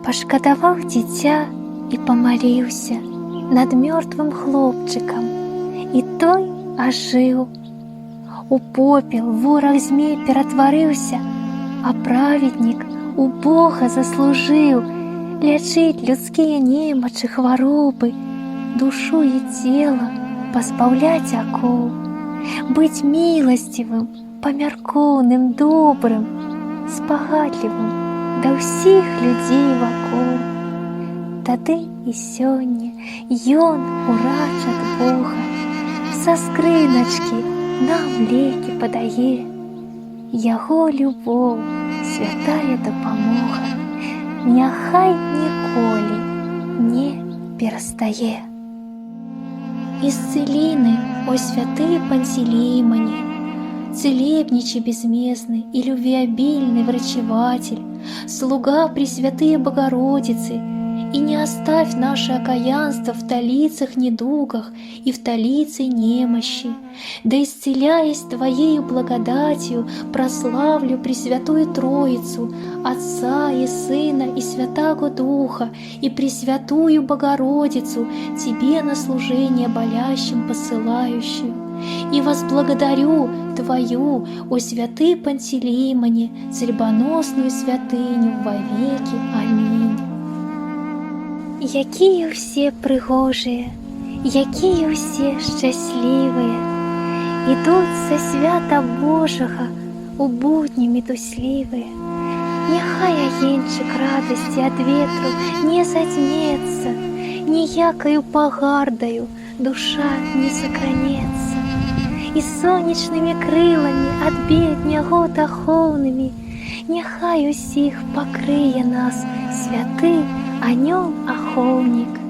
Пашкадаваў дзіця і памаліўся над мёртвым хлопчыкам, і той ажыў. У попел вораг змей ператварыўся, а праведнік у Бога заслужыў лячыць людскія немачы, хваробы, душу і цела пазбаўляць акоў, быць міласцівым, памяркоўным, добрым, спагадлівым да ўсіх людзей вакол. Тады і сёння ён, урач ад Бога, са скрыначкі нам лекі падае. Яго любоў, святая дапамога, няхай ніколі не перастае. Исцелины, о святые Пантелеймоне, целебничий безмездный и любвеобильный врачеватель, слуга Пресвятые Богородицы, и не оставь наше окаянство в талицах недугах и в талице немощи, да исцеляясь Твоею благодатью, прославлю Пресвятую Троицу, Отца и Сына и Святаго Духа, и Пресвятую Богородицу, Тебе на служение болящим посылающую. И возблагодарю Твою, о святый Пантелеймоне, царьбоносную святыню вовеки. Аминь. Якія ўсе прыгожыя, якія ўсе шчаслівыя, ідуць са свята Божага у будні мітуслівыя. Няхай агеньчык радасці ад ветру не задзьмецца, ніякаю пагардаю душа не закранецца, і сонечнымі крыламі ад бед нягод ахоўнымі няхай усіх пакрые нас святы Анёл-ахоўнік.